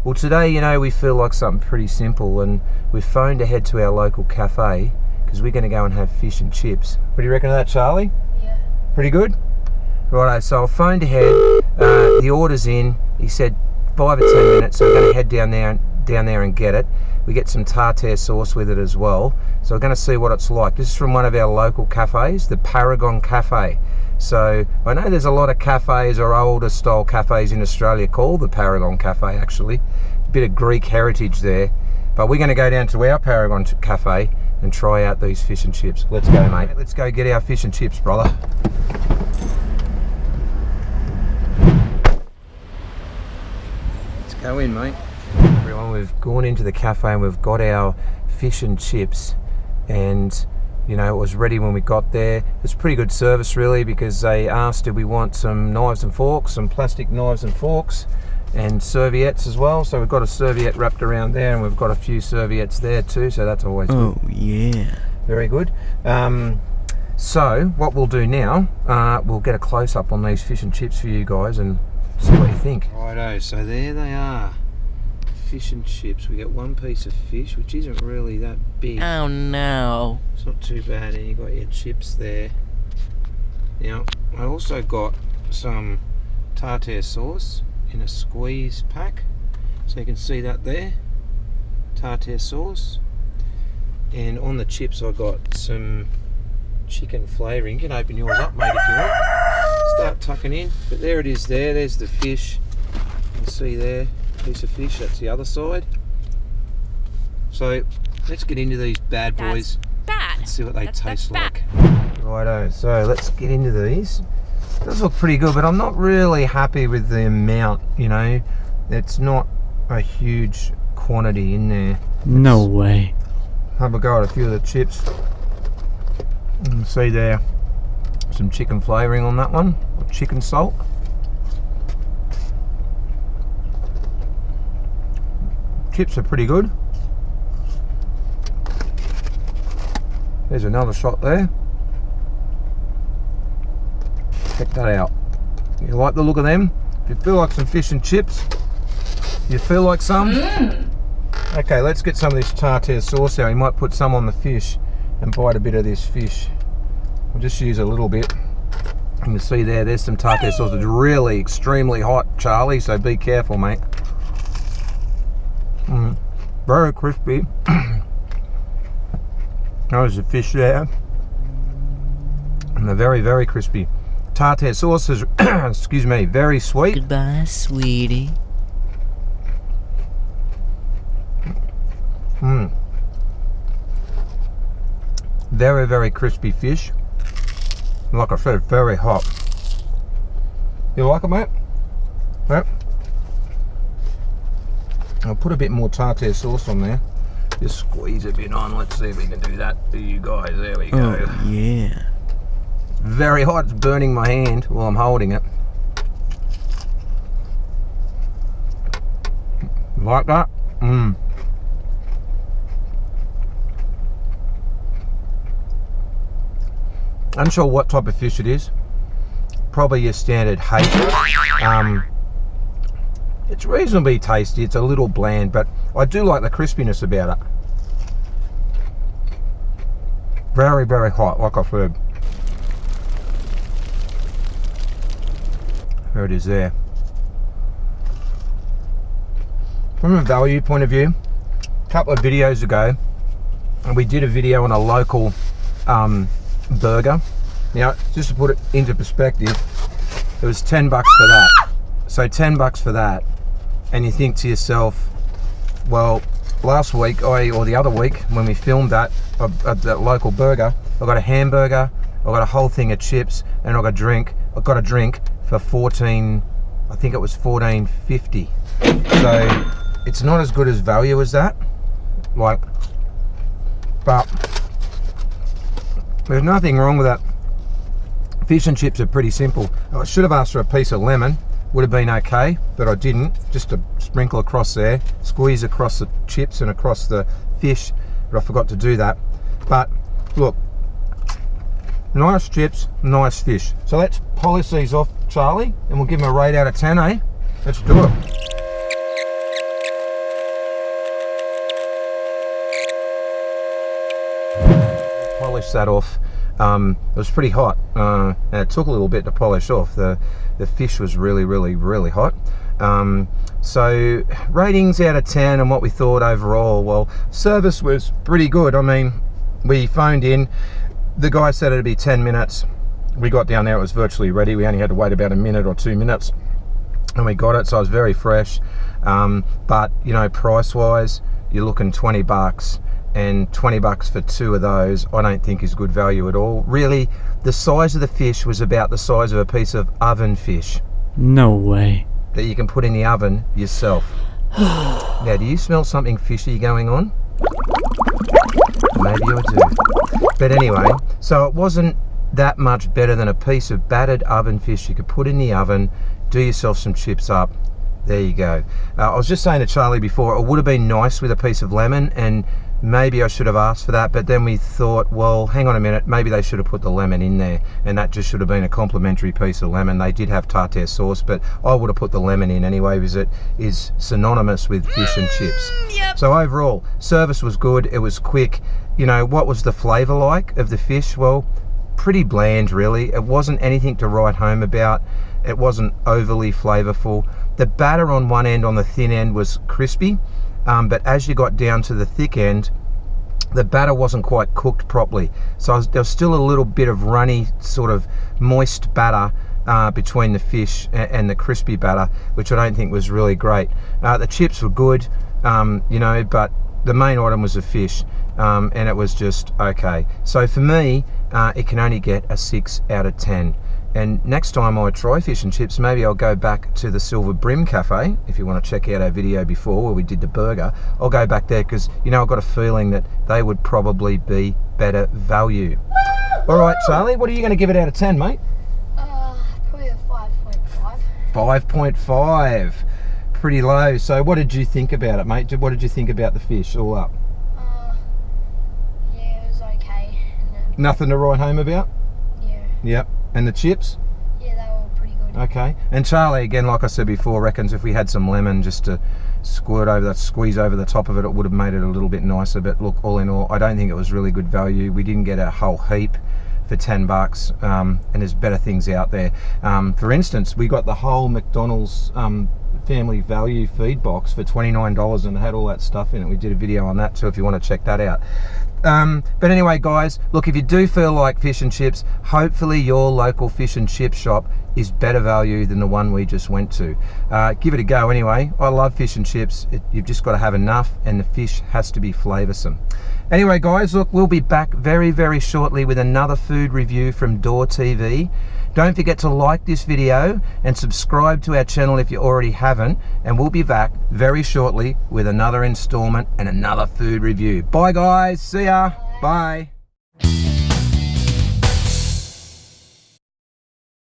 Well, today, you know, we feel like something pretty simple, and we've phoned ahead to our local cafe because we're going to go and have fish and chips. What do you reckon of that, Charlie? Yeah. Pretty good? Righto, so I phoned ahead, the order's in. He said 5 or 10 minutes, so we're going to head down there and get it. We get some tartare sauce with it as well, so we're going to see what it's like. This is from one of our local cafes, the Paragon Cafe. So I know there's a lot of cafes or older style cafes in Australia called the Paragon Cafe, actually. A bit of Greek heritage there. But we're going to go down to our Paragon Cafe and try out these fish and chips. Let's go, mate. Let's go get our fish and chips, brother. Let's go in, mate. Everyone, we've gone into the cafe and we've got our fish and chips, and you know, it was ready when we got there. It's pretty good service really, because they asked did we want some knives and forks, some plastic knives and forks, and serviettes as well. So we've got a serviette wrapped around there, and we've got a few serviettes there too, so that's always good. Oh yeah. Very good. So what we'll do now, we'll get a close-up on these fish and chips for you guys and see what you think. Righto, so there they are. Fish and chips. We get one piece of fish, which isn't really that big. Oh no. It's not too bad, and you got your chips there. Now, I also got some tartare sauce in a squeeze pack, so you can see that there, tartare sauce. And on the chips I got some chicken flavouring. You can open yours up, mate, if you want. Start tucking in, but there it is there. There's the fish. You can see there, piece of fish. That's the other side. So let's get into these bad boys. Bad. Let's see what they taste bad. like. Righto, so let's get into these. It does look pretty good, but I'm not really happy with the amount, you know. It's not a huge quantity in there. No way. Have a go at a few of the chips. You can see there some chicken flavouring on that one, or chicken salt. Chips are pretty good. There's another shot there. Check that out. You like the look of them? If you feel like some fish and chips, you feel like some? Okay, let's get some of this tartare sauce out. You might put some on the fish and bite a bit of this fish. We'll just use a little bit. You can see there's some tartare sauce. It's really extremely hot, Charlie, so be careful, mate. Very crispy. There's the fish there. And they're very, very crispy. Tartare sauce is, excuse me, very sweet. Goodbye, sweetie. Very, very crispy fish. Like I said, very hot. You like it, mate? Yep. I'll put a bit more tartare sauce on there. Just squeeze a bit on. Let's see if we can do that for you guys. There we go. Oh yeah. Very hot. It's burning my hand while I'm holding it. Like that? Unsure what type of fish it is. Probably your standard hake. It's reasonably tasty. It's a little bland, but I do like the crispiness about it. Very, very hot, like I've heard. There it is there. From a value point of view, a couple of videos ago, we did a video on a local burger. Now, just to put it into perspective, it was $10 for that. So $10 for that, and you think to yourself, well, last week or the other week when we filmed that at that local burger, I got a hamburger, I got a whole thing of chips, and I got a drink. I got a drink for $14, I think it was $14.50. So it's not as good as value as that, like, but there's nothing wrong with that. Fish and chips are pretty simple. I should have asked for a piece of lemon, would have been okay, but I didn't. Just to sprinkle across there, squeeze across the chips and across the fish, but I forgot to do that. But look, nice chips, nice fish. So let's polish these off, Charlie, and we'll give them a rate out of 10, eh? Let's do it. polish that off. It was pretty hot, and it took a little bit to polish off. The fish was really hot. So ratings out of 10 and what we thought overall. Well, service was pretty good. I mean, we phoned in, the guy said it'd be 10 minutes. We got down there, it was virtually ready. We only had to wait about a minute or 2 minutes and we got it, so it was very fresh. But you know, price wise, you're looking 20 bucks, and 20 bucks for 2 of those I don't think is good value at all. Really, the size of the fish was about the size of a piece of oven fish. No way. That you can put in the oven yourself. Now, do you smell something fishy going on? Maybe I do. But anyway, so it wasn't that much better than a piece of battered oven fish you could put in the oven, do yourself some chips up. There you go. I was just saying to Charlie before, it would have been nice with a piece of lemon, and maybe I should have asked for that, but then we thought, well, hang on a minute, maybe they should have put the lemon in there, and that just should have been a complimentary piece of lemon. They did have tartare sauce, but I would have put the lemon in anyway, because it is synonymous with fish and chips. Yep. So overall, service was good, it was quick. You know, what was the flavour like of the fish? Well, pretty bland really. It wasn't anything to write home about. It wasn't overly flavourful. The batter on one end, on the thin end, was crispy. But as you got down to the thick end, the batter wasn't quite cooked properly. So there was still a little bit of runny, sort of moist batter between the fish and the crispy batter, which I don't think was really great. The chips were good, you know, but the main item was the fish, and it was just okay. So for me, it can only get a 6 out of 10. And next time I try fish and chips, maybe I'll go back to the Silver Brim Cafe. If you want to check out our video before where we did the burger, I'll go back there because, you know, I've got a feeling that they would probably be better value. All right, Charlie, what are you going to give it out of 10, mate? Probably a 5.5. 5.5. Pretty low. So what did you think about it, mate? What did you think about the fish all up? Yeah, it was okay. And Nothing to write home about? yeah. Yep. And the chips? Yeah, they were pretty good. Okay. And Charlie, again, like I said before, reckons if we had some lemon just to squeeze over the top of it, it would have made it a little bit nicer. But look, all in all, I don't think it was really good value. We didn't get a whole heap for 10 bucks, and there's better things out there. For instance, we got the whole McDonald's family value feed box for $29, and it had all that stuff in it. We did a video on that too if you want to check that out. But anyway, guys, look, if you do feel like fish and chips, hopefully your local fish and chip shop is better value than the one we just went to. Give it a go anyway. I love fish and chips. You've just got to have enough, and the fish has to be flavoursome. Anyway, guys, look, we'll be back very shortly with another food review from Door TV. Don't forget to like this video and subscribe to our channel if you already haven't, and we'll be back very shortly with another installment and another food review. Bye guys, see ya, bye.